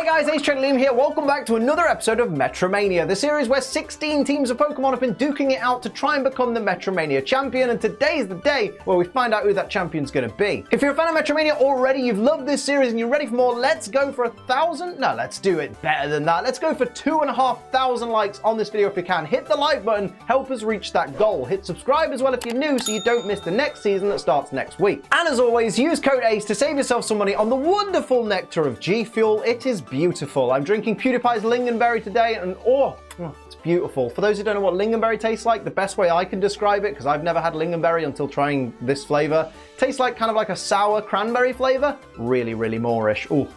Hi guys, Liam here. Welcome back to another episode of Metromania, the series where 16 teams of Pokemon have been duking it out to try and become the Metromania champion, and today's the day where we find out who that champion's going to be. If you're a fan of Metromania already, you've loved this series and you're ready for more, let's go for 1,000. No, let's do it better than that. Let's go for 2,500 likes on this video if you can. Hit the like button, help us reach that goal. Hit subscribe as well if you're new so you don't miss the next season that starts next week. And as always, use code ACE to save yourself some money on the wonderful nectar of G Fuel. It is beautiful. I'm drinking PewDiePie's Lingonberry today, and it's beautiful. For those who don't know what Lingonberry tastes like, the best way I can describe it, because I've never had Lingonberry until trying this flavor, tastes like kind of like a sour cranberry flavor. Really, really moreish. Ooh.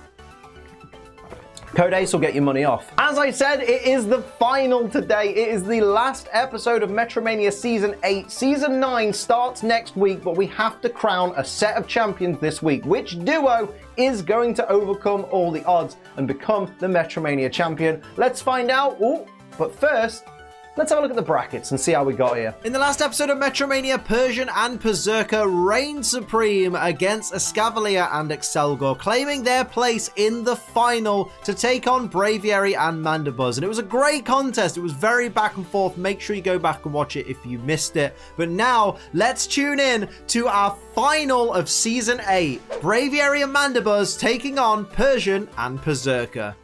Code ACE will get your money off. As I said, it is the final today. It is the last episode of Metromania Season 8. Season 9 starts next week, but we have to crown a set of champions this week. Which duo is going to overcome all the odds and become the Metromania champion? Let's find out. Ooh, but first, let's have a look at the brackets and see how we got here. In the last episode of Metromania, Persian and Perrserker reigned supreme against Escavalier and Excelgor, claiming their place in the final to take on Braviary and Mandibuzz. And it was a great contest. It was very back and forth. Make sure you go back and watch it if you missed it. But now, let's tune in to our final of Season 8. Braviary and Mandibuzz taking on Persian and Perrserker.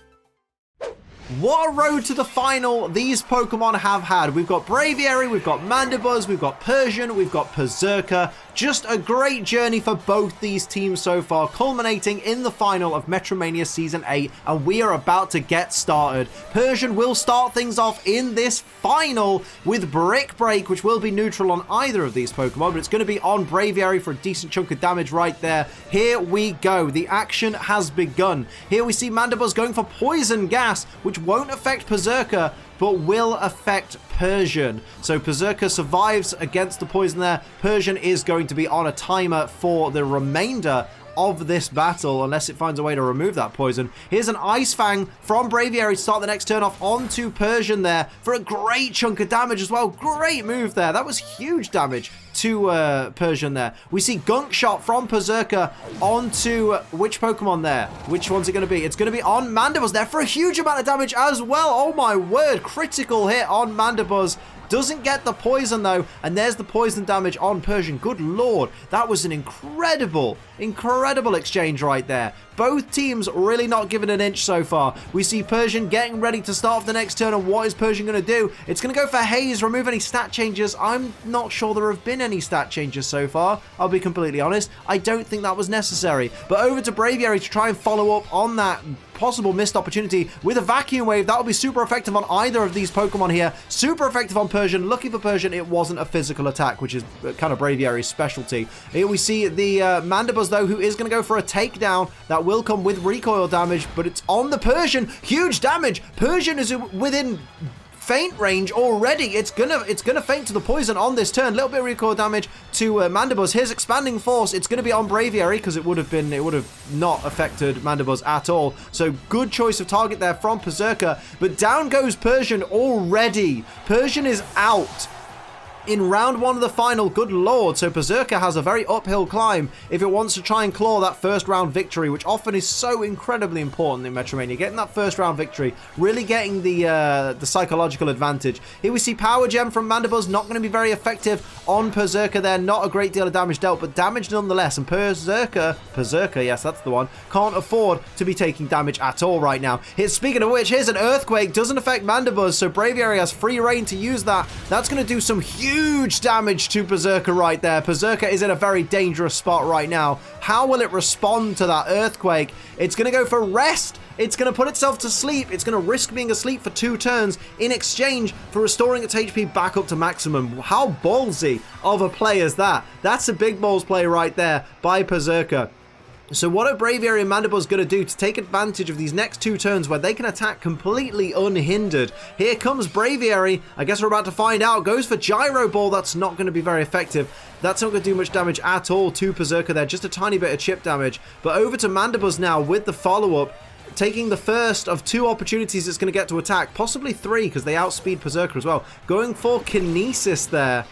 What a road to the final these Pokemon have had. We've got Braviary, we've got Mandibuzz, we've got Persian, we've got Perrserker. Just a great journey for both these teams so far, culminating in the final of Metromania Season 8, and we are about to get started. Persian will start things off in this final with Brick Break, which will be neutral on either of these Pokemon, but it's going to be on Braviary for a decent chunk of damage right there. Here we go. The action has begun. Here we see Mandibuzz going for Poison Gas, which won't affect Perrserker, but will affect Persian. So Perrserker survives against the poison there. Persian is going to be on a timer for the remainder of this battle, unless it finds a way to remove that poison. Here's an Ice Fang from Braviary to start the next turn off onto Persian there for a great chunk of damage as well. Great move there. That was huge damage to Persian there. We see Gunk Shot from Perrserker onto which Pokemon there? Which one's it going to be? It's going to be on Mandibuzz there for a huge amount of damage as well. Oh my word. Critical hit on Mandibuzz. Doesn't get the poison though, and there's the poison damage on Persian. Good lord, that was an incredible exchange right there. Both teams really not giving an inch so far. We see Persian getting ready to start off the next turn, and what is Persian going to do? It's going to go for Haze, remove any stat changes. I'm not sure there have been any stat changes so far. I'll be completely honest. I don't think that was necessary. But over to Braviary to try and follow up on that possible missed opportunity with a Vacuum Wave. That'll be super effective on either of these Pokemon here. Super effective on Persian. Lucky for Persian, it wasn't a physical attack, which is kind of Braviary's specialty. Here we see the Mandibuzz, though, who is going to go for a takedown. That will come with recoil damage, but it's on the Persian. Huge damage. Persian is within faint range already. It's gonna faint to the poison on this turn. Little bit of recoil damage to Mandibuzz. Here's Expanding Force. It's gonna be on Braviary because it would have not affected Mandibuzz at all. So good choice of target there from Perrserker. But down goes Persian already. Persian is out in round one of the final. Good lord. So Perrserker has a very uphill climb if it wants to try and claw that first round victory, which often is so incredibly important in Metromania. Getting that first round victory, really getting the psychological advantage. Here we see Power Gem from Mandibuzz, not going to be very effective on Perrserker there. Not a great deal of damage dealt, but damage nonetheless. And Perrserker, yes, that's the one, can't afford to be taking damage at all right now. Speaking of which, here's an Earthquake. Doesn't affect Mandibuzz, so Braviary has free reign to use that. That's going to do some huge damage to Perrserker right there. Perrserker is in a very dangerous spot right now. How will it respond to that Earthquake? It's going to go for Rest. It's going to put itself to sleep. It's going to risk being asleep for 2 turns in exchange for restoring its HP back up to maximum. How ballsy of a play is that? That's a big balls play right there by Perrserker. So what are Braviary and Mandibuzz going to do to take advantage of these next 2 turns where they can attack completely unhindered? Here comes Braviary. I guess we're about to find out. Goes for Gyro Ball. That's not going to be very effective. That's not going to do much damage at all to Perrserker there. Just a tiny bit of chip damage. But over to Mandibuzz now with the follow-up. Taking the first of 2 opportunities it's going to get to attack. Possibly 3 because they outspeed Perrserker as well. Going for Kinesis there.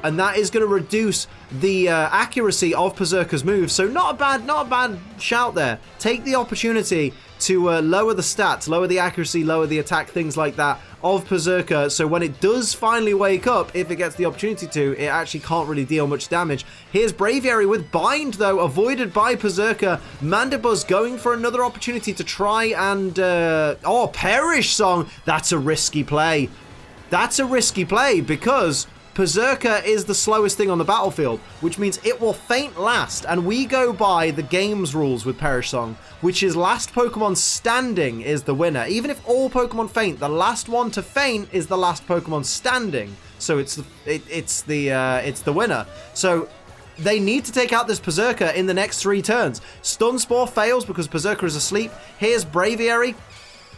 and that is going to reduce the accuracy of Perrserker's move. So not a bad shout there. Take the opportunity to lower the stats, lower the accuracy, lower the attack, things like that of Perrserker, so when it does finally wake up, if it gets the opportunity to, it actually can't really deal much damage. Here's Braviary with Bind, though, avoided by Perrserker. Mandibuzz going for another opportunity to try and... Perish Song! That's a risky play. That's a risky play, because Perrserker is the slowest thing on the battlefield, which means it will faint last, and we go by the game's rules with Perish Song, which is last Pokemon standing is the winner. Even if all Pokemon faint, the last one to faint is the last Pokemon standing. So it's the winner. So they need to take out this Perrserker in the next 3 turns. Stun Spore fails because Perrserker is asleep. Here's Braviary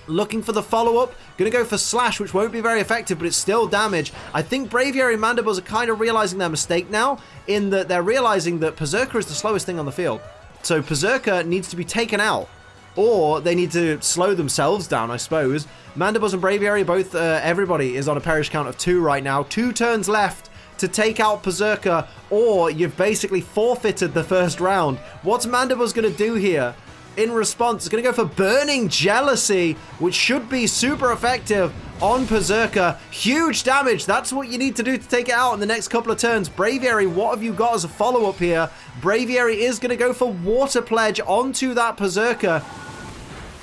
looking for the follow-up. Gonna go for Slash, which won't be very effective, but it's still damage. I think Braviary and Mandibuzz are kind of realizing their mistake now, in that they're realizing that Perrserker is the slowest thing on the field. So Perrserker needs to be taken out, or they need to slow themselves down, I suppose. Mandibuzz and Braviary, both, everybody is on a perish count of 2 right now. 2 turns left to take out Perrserker, or you've basically forfeited the first round. What's Mandibuzz going to do here? In response, it's going to go for Burning Jealousy, which should be super effective on Perrserker. Huge damage. That's what you need to do to take it out in the next couple of turns. Braviary, what have you got as a follow-up here? Braviary is going to go for Water Pledge onto that Perrserker,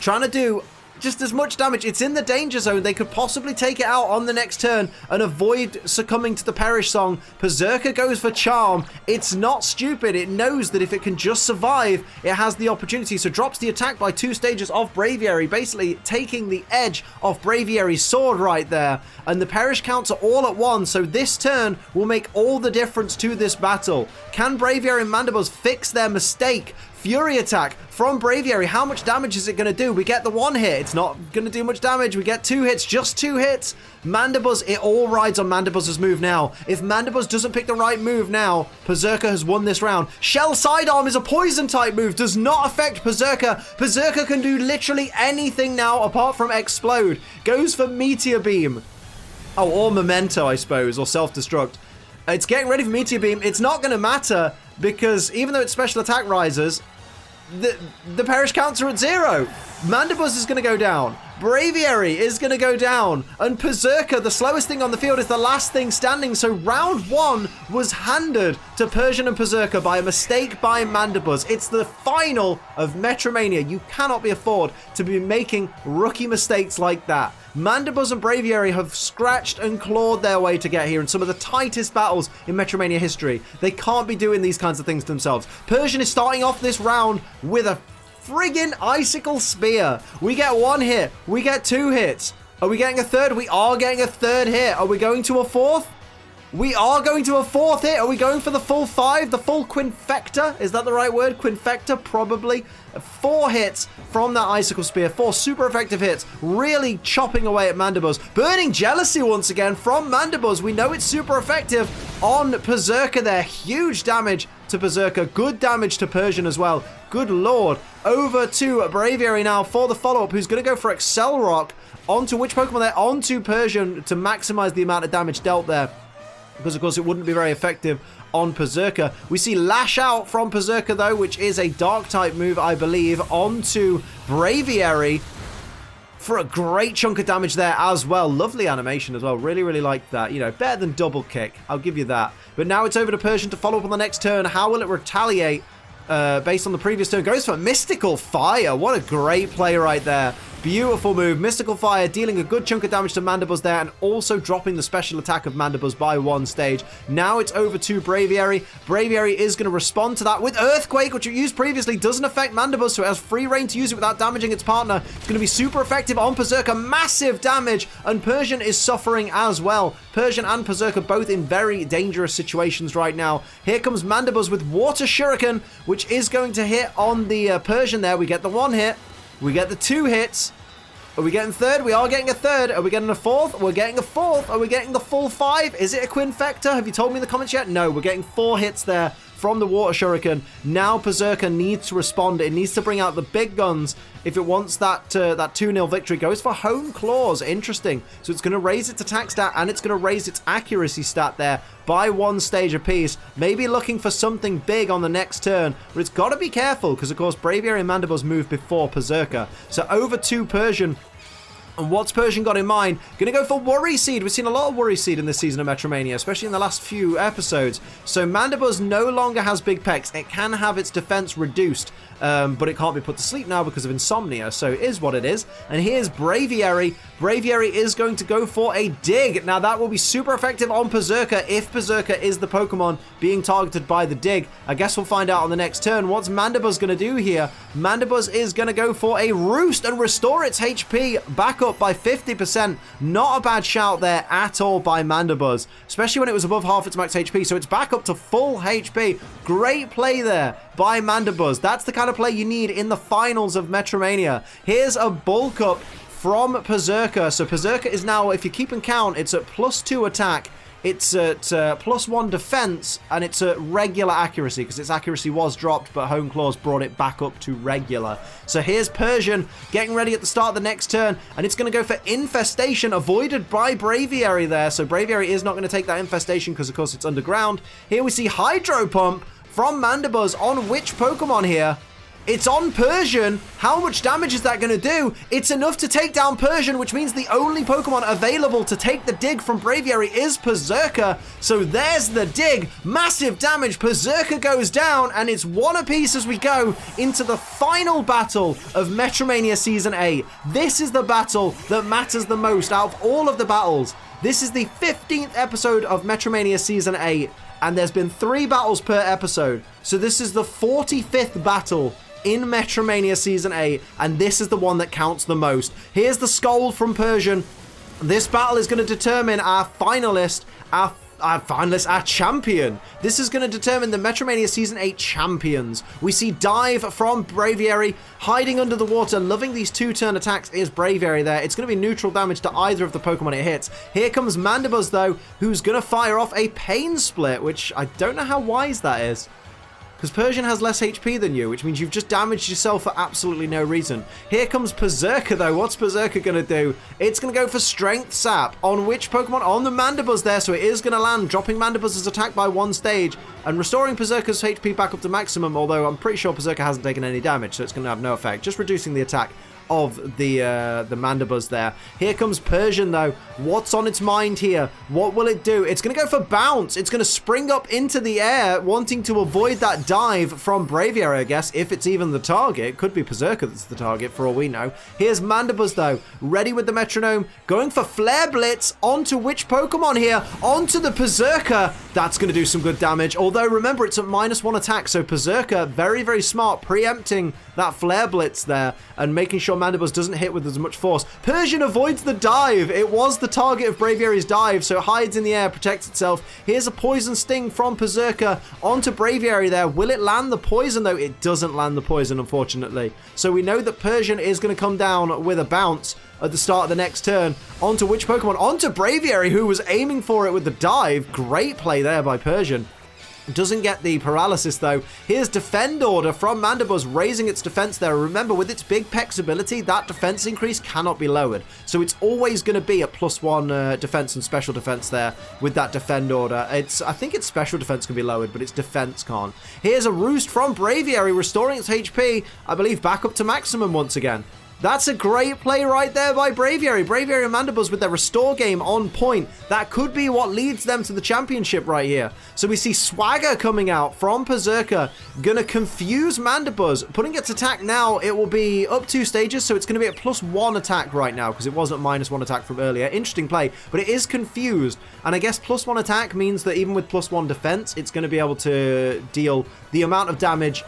trying to do just as much damage. It's in the danger zone. They could possibly take it out on the next turn and avoid succumbing to the Perish Song. Perrserker goes for Charm. It's not stupid. It knows that if it can just survive, it has the opportunity. So drops the attack by 2 stages off Braviary, basically taking the edge off Braviary's sword right there. And the Perish counts are all at 1, so this turn will make all the difference to this battle. Can Braviary and Mandibuzz fix their mistake? Fury Attack from Braviary. How much damage is it going to do? We get the 1 hit. It's not going to do much damage. We get 2 hits, just 2 hits. Mandibuzz, it all rides on Mandibuzz's move now. If Mandibuzz doesn't pick the right move now, Perrserker has won this round. Shell Sidearm is a poison type move. Does not affect Perrserker. Perrserker can do literally anything now apart from explode. Goes for Meteor Beam. Oh, or Memento, I suppose, or Self-Destruct. It's getting ready for Meteor Beam. It's not going to matter because even though it's special attack rises, the Perish counts are at 0. Mandibuzz is going to go down. Braviary is going to go down. And Perrserker, the slowest thing on the field, is the last thing standing. So round 1 was handed to Persian and Perrserker by a mistake by Mandibuzz. It's the final of Metromania. You cannot be afford to be making rookie mistakes like that. Mandibuzz and Braviary have scratched and clawed their way to get here in some of the tightest battles in Metromania history. They can't be doing these kinds of things themselves. Persian is starting off this round with a friggin' Icicle Spear. We get 1 hit. We get 2 hits. Are we getting a 3rd? We are getting a 3rd hit. Are we going to a 4th? We are going to a 4th hit. Are we going for the full 5? The full Quinfector? Is that the right word? Quinfector? Probably. 4 hits from that Icicle Spear. 4 super effective hits. Really chopping away at Mandibuzz. Burning Jealousy once again from Mandibuzz. We know it's super effective on Perrserker there. Huge damage to Perrserker. Good damage to Persian as well. Good lord. Over to Braviary now for the follow-up, who's going to go for Solrock onto which Pokemon there? Onto Persian to maximize the amount of damage dealt there, because of course it wouldn't be very effective on Perrserker. We see Lash Out from Perrserker though, which is a dark type move, I believe, onto Braviary for a great chunk of damage there as well. Lovely animation as well. Really, really liked that. You know, better than Double Kick. I'll give you that. But now it's over to Persian to follow up on the next turn. How will it retaliate based on the previous turn? Goes for Mystical Fire. What a great play right there. Beautiful move. Mystical Fire dealing a good chunk of damage to Mandibuzz there and also dropping the special attack of Mandibuzz by 1 stage. Now it's over to Braviary. Braviary is going to respond to that with Earthquake, which it used previously. Doesn't affect Mandibuzz, so it has free reign to use it without damaging its partner. It's going to be super effective on Perrserker. Massive damage, and Persian is suffering as well. Persian and Perrserker both in very dangerous situations right now. Here comes Mandibuzz with Water Shuriken, which is going to hit on the Persian there. We get the 1 hit. We get the 2 hits. Are we getting 3rd? We are getting a 3rd. Are we getting a 4th? We're getting a 4th. Are we getting the full 5? Is it a Quinfector? Have you told me in the comments yet? No, we're getting 4 hits there from the Water Shuriken. Now Perrserker needs to respond. It needs to bring out the big guns if it wants that 2-0 victory. Goes for Hone Claws. Interesting. So it's going to raise its attack stat and it's going to raise its accuracy stat there by 1 stage apiece. Maybe looking for something big on the next turn, but it's got to be careful because, of course, Braviary and Mandibuzz move before Perrserker. So over to Persian. And what's Persian got in mind? Going to go for Worry Seed. We've seen a lot of Worry Seed in this season of Metromania, especially in the last few episodes. So Mandibuzz no longer has big pecs. It can have its defense reduced, but it can't be put to sleep now because of insomnia. So it is what it is. And here's Braviary. Braviary is going to go for a dig. Now that will be super effective on Perrserker if Perrserker is the Pokemon being targeted by the dig. I guess we'll find out on the next turn. What's Mandibuzz going to do here? Mandibuzz is going to go for a Roost and restore its HP back up by 50%. Not a bad shout there at all by Mandibuzz, especially when it was above half its max HP. So it's back up to full HP. Great play there by Mandibuzz. That's the kind of play you need in the finals of Metromania. Here's a bulk up from Perrserker. So Perrserker is now, if you're keeping count, it's at +2 attack. It's at +1 defense, and it's at regular accuracy because its accuracy was dropped, but Hone Claws brought it back up to regular. So here's Persian getting ready at the start of the next turn, and it's going to go for Infestation, avoided by Braviary there. So Braviary is not going to take that Infestation because, of course, it's underground. Here we see Hydro Pump from Mandibuzz on which Pokemon here? It's on Persian. How much damage is that going to do? It's enough to take down Persian, which means the only Pokemon available to take the dig from Braviary is Perrserker. So there's the dig. Massive damage. Perrserker goes down, and it's 1 apiece as we go into the final battle of Metromania Season 8. This is the battle that matters the most out of all of the battles. This is the 15th episode of Metromania Season 8, and there's been 3 battles per episode. So this is the 45th battle in Metromania Season 8, and this is the one that counts the most. Here's the Scold from Persian. This battle is going to determine our finalist, our champion. This is going to determine the Metromania Season 8 champions. We see Dive from Braviary, hiding under the water, loving these 2-turn attacks is Braviary there. It's going to be neutral damage to either of the Pokemon it hits. Here comes Mandibuzz, though, who's going to fire off a Pain Split, which I don't know how wise that is. Because Persian has less HP than you, which means you've just damaged yourself for absolutely no reason. Here comes Perrserker, though. What's Perrserker going to do? It's going to go for Strength Sap. On which Pokemon? On the Mandibuzz there, so it is going to land, dropping Mandibuzz's attack by 1 stage and restoring Perrserker's HP back up to maximum, although I'm pretty sure Perrserker hasn't taken any damage, so it's going to have no effect. Just reducing the attack of the Mandibuzz there. Here comes Persian, though. What's on its mind here? What will it do? It's going to go for Bounce. It's going to spring up into the air, wanting to avoid that dive from Braviary, I guess, if it's even the target. Could be Perrserker that's the target, for all we know. Here's Mandibuzz, though, ready with the Metronome, going for Flare Blitz onto which Pokemon here? Onto the Perrserker. That's going to do some good damage, although, remember, it's at -1 attack, so Perrserker, very, very smart, preempting that Flare Blitz there and making sure Mandibuzz doesn't hit with as much force. Persian avoids the dive. It was the target of Braviary's dive, so it hides in the air, protects itself. Here's a Poison Sting from Perrserker onto Braviary there. Will it land the poison, though? It doesn't land the poison, unfortunately. So we know that Persian is going to come down with a bounce at the start of the next turn. Onto which Pokemon? Onto Braviary, who was aiming for it with the dive. Great play there by Persian. Doesn't get the paralysis, though. Here's Defend Order from Mandibuzz, raising its defense there. Remember, with its big Pex ability, that defense increase cannot be lowered. So it's always going to be a +1 defense and special defense there with that Defend Order. I think its special defense can be lowered, but its defense can't. Here's a Roost from Braviary, restoring its HP, I believe, back up to maximum once again. That's a great play right there by Braviary. Braviary and Mandibuzz with their restore game on point. That could be what leads them to the championship right here. So we see Swagger coming out from Perrserker. Gonna confuse Mandibuzz. Putting its attack now, it will be up 2 stages, so it's going to be at +1 attack right now, because it was at -1 attack from earlier. Interesting play, but it is confused. And I guess +1 attack means that even with +1 defense, it's going to be able to deal the amount of damage.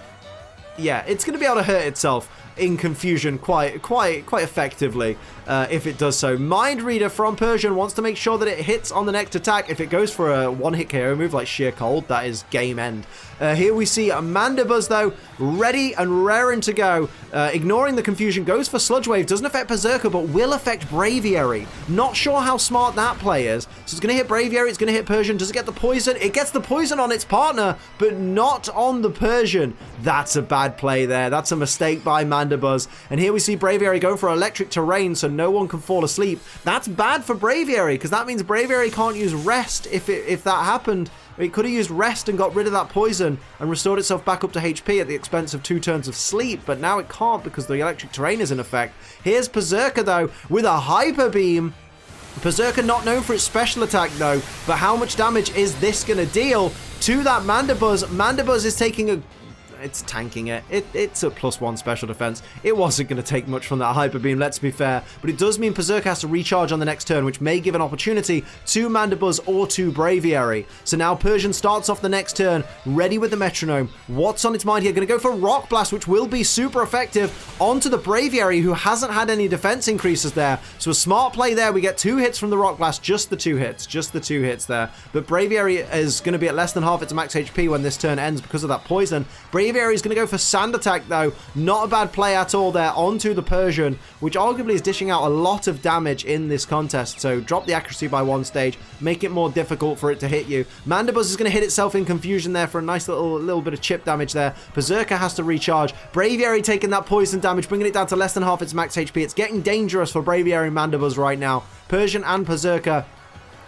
Yeah, it's going to be able to hurt itself in confusion quite effectively if it does so. Mind Reader from Persian wants to make sure that it hits on the next attack. If it goes for a one-hit KO move like Sheer Cold, that is game end. Here we see Mandibuzz, though, ready and raring to go. Ignoring the confusion, goes for Sludge Wave. Doesn't affect Perrserker, but will affect Braviary. Not sure how smart that play is. So it's going to hit Braviary, it's going to hit Persian. Does it get the poison? It gets the poison on its partner, but not on the Persian. That's a bad play there. That's a mistake by Mandibuzz. And here we see Braviary going for Electric Terrain, so no one can fall asleep. That's bad for Braviary, because that means Braviary can't use Rest if that happened. It could have used Rest and got rid of that poison and restored itself back up to HP at the expense of 2 turns of sleep, but now it can't because the Electric Terrain is in effect. Here's Perrserker, though, with a Hyper Beam. Perrserker not known for its special attack, though, but how much damage is this going to deal to that Mandibuzz? Mandibuzz is taking a... It's tanking it. It's a +1 special defense. It wasn't going to take much from that Hyper Beam, let's be fair. But it does mean Perrserker has to recharge on the next turn, which may give an opportunity to Mandibuzz or to Braviary. So now Persian starts off the next turn, ready with the Metronome. What's on its mind here? Going to go for Rock Blast, which will be super effective onto the Braviary, who hasn't had any defense increases there. So a smart play there. We get 2 hits from the Rock Blast, just the 2 hits there. But Braviary is going to be at less than half its max HP when this turn ends because of that poison. Braviary is going to go for Sand Attack, though. Not a bad play at all there onto the Persian, which arguably is dishing out a lot of damage in this contest. So drop the accuracy by 1 stage, make it more difficult for it to hit you. Mandibuzz is going to hit itself in confusion there for a nice little bit of chip damage there. Perrserker has to recharge. Braviary taking that poison damage, bringing it down to less than half its max HP. It's getting dangerous for Braviary and Mandibuzz right now. Persian and Perrserker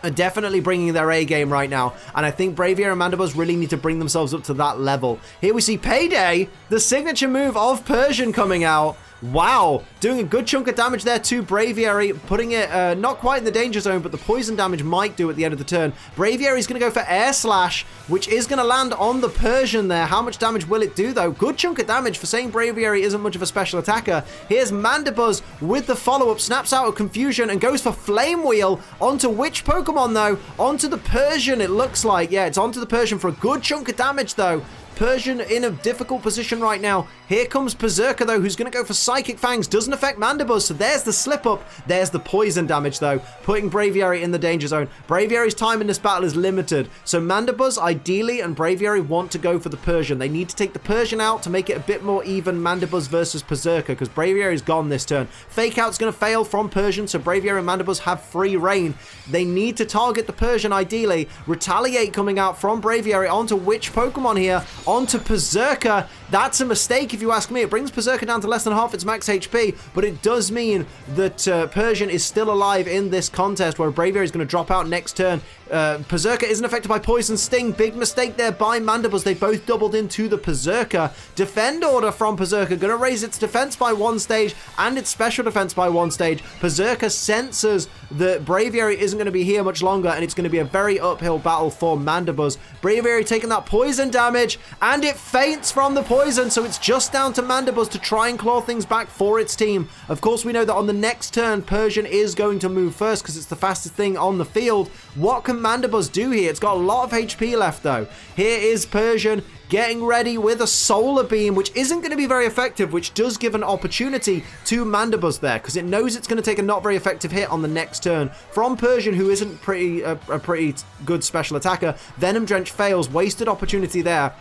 are definitely bringing their A game right now, and I think Braviary and Mandibuzz really need to bring themselves up to that level. Here we see Payday, the signature move of Persian, coming out. Wow, doing a good chunk of damage there to Braviary, putting it not quite in the danger zone, but the poison damage might do at the end of the turn. Braviary is going to go for Air Slash, which is going to land on the Persian there. How much damage will it do, though? Good chunk of damage for saying Braviary isn't much of a special attacker. Here's Mandibuzz with the follow-up, snaps out of confusion and goes for Flame Wheel onto which Pokemon, though? Onto the Persian, it looks like. Yeah, it's onto the Persian for a good chunk of damage, though. Persian in a difficult position right now. Here comes Perrserker, though, who's going to go for Psychic Fangs. Doesn't affect Mandibuzz, so there's the slip-up. There's the poison damage, though, putting Braviary in the danger zone. Braviary's time in this battle is limited, so Mandibuzz, ideally, and Braviary want to go for the Persian. They need to take the Persian out to make it a bit more even Mandibuzz versus Perrserker, because Braviary's gone this turn. Fake Out's going to fail from Persian, so Braviary and Mandibuzz have free reign. They need to target the Persian, ideally. Retaliate coming out from Braviary onto which Pokemon here? Onto Perrserker. That's a mistake if you ask me. It brings Perrserker down to less than half its max HP, but it does mean that Persian is still alive in this contest, where Braviary is going to drop out next turn. Perrserker isn't affected by Poison Sting. Big mistake there by Mandibuzz. They both doubled into the Perrserker. Defend Order from Perrserker. Going to raise its defense by 1 stage and its special defense by 1 stage. Perrserker senses that Braviary isn't going to be here much longer, and it's going to be a very uphill battle for Mandibuzz. Braviary taking that poison damage, and it faints from the poison, so it's just down to Mandibuzz to try and claw things back for its team. Of course, we know that on the next turn, Persian is going to move first because it's the fastest thing on the field. What can Mandibuzz do here? It's got a lot of HP left, though. Here is Persian getting ready with a Solar Beam, which isn't going to be very effective, which does give an opportunity to Mandibuzz there, because it knows it's going to take a not very effective hit on the next turn from Persian, who isn't a pretty good special attacker. Venom Drench fails, wasted opportunity there.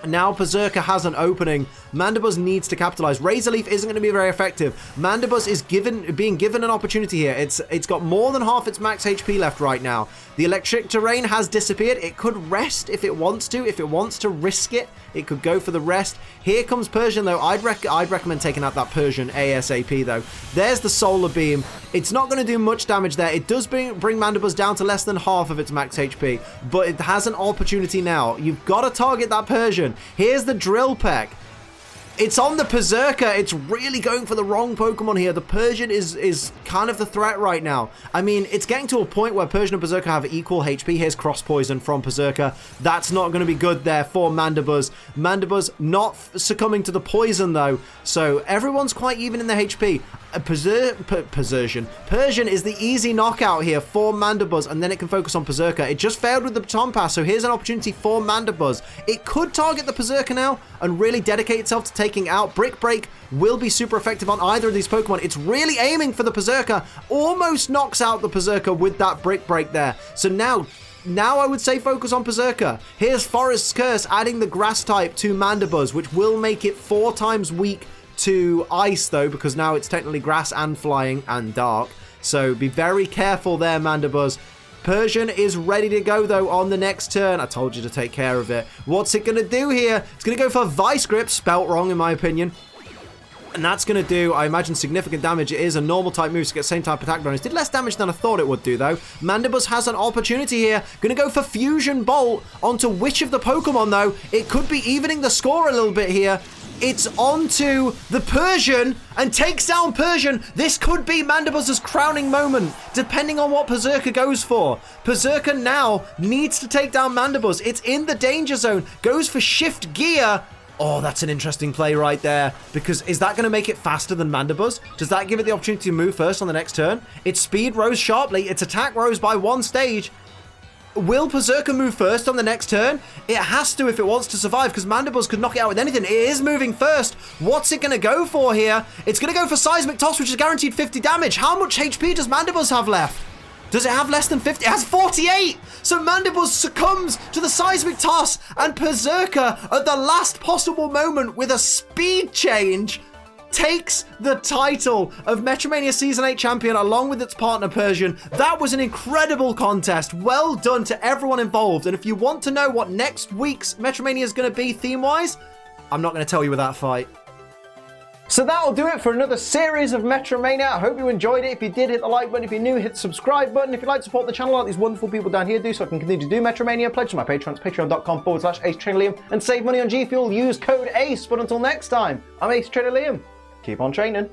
Now Perrserker has an opening. Mandibuzz needs to capitalize. Razor Leaf isn't going to be very effective. Mandibuzz is being given an opportunity here. It's got more than half its max HP left right now. The Electric Terrain has disappeared. It could rest if it wants to. If it wants to risk it, it could go for the rest. Here comes Persian, though. I'd recommend taking out that Persian ASAP, though. There's the Solar Beam. It's not going to do much damage there. It does bring Mandibuzz down to less than half of its max HP, but it has an opportunity now. You've got to target that Persian. Here's the Drill Peck. It's on the Perrserker. It's really going for the wrong Pokemon here. The Persian is kind of the threat right now. I mean, it's getting to a point where Persian and Perrserker have equal HP. Here's Cross Poison from Perrserker. That's not going to be good there for Mandibuzz. Mandibuzz not succumbing to the poison, though. So everyone's quite even in their HP. Persian is the easy knockout here for Mandibuzz, and then it can focus on Perrserker. It just failed with the Baton Pass, so here's an opportunity for Mandibuzz. It could target the Perrserker now and really dedicate itself to taking out. Brick Break will be super effective on either of these Pokemon. It's really aiming for the Perrserker. Almost knocks out the Perrserker with that Brick Break there. So now I would say focus on Perrserker. Here's Forest's Curse, adding the Grass type to Mandibuzz, which will make it 4 times weak to Ice, though, because now it's technically Grass and Flying and Dark. So be very careful there, Mandibuzz. Persian is ready to go, though, on the next turn. I told you to take care of it. What's it going to do here? It's going to go for Vice Grip, spelt wrong in my opinion. And that's going to do, I imagine, significant damage. It is a normal type move to get same type attack bonus. Did less damage than I thought it would do, though. Mandibuzz has an opportunity here. Going to go for Fusion Bolt onto which of the Pokemon, though? It could be evening the score a little bit here. It's onto the Persian and takes down Persian. This could be Mandibuzz's crowning moment, depending on what Perrserker goes for. Perrserker now needs to take down Mandibuzz. It's in the danger zone. Goes for Shift Gear. Oh, that's an interesting play right there, because is that going to make it faster than Mandibuzz? Does that give it the opportunity to move first on the next turn? Its speed rose sharply. Its attack rose by 1 stage. Will Perrserker move first on the next turn? It has to if it wants to survive, because Mandibuzz could knock it out with anything. It is moving first. What's it going to go for here? It's going to go for Seismic Toss, which is guaranteed 50 damage. How much HP does Mandibuzz have left? Does it have less than 50? It has 48! So Mandibuzz succumbs to the Seismic Toss, and Perrserker, at the last possible moment with a speed change, takes the title of Metromania Season 8 champion along with its partner Persian. That was an incredible contest. Well done to everyone involved. And if you want to know what next week's Metromania is going to be theme-wise, I'm not going to tell you with that fight. So that'll do it for another series of Metromania. I hope you enjoyed it. If you did, hit the like button. If you're new, hit the subscribe button. If you'd like to support the channel like these wonderful people down here do, so I can continue to do Metromania, pledge to my Patreon. It's patreon.com/AceTrainerLiam and save money on G Fuel. Use code ACE. But until next time, I'm Ace Trainer Liam. Keep on training.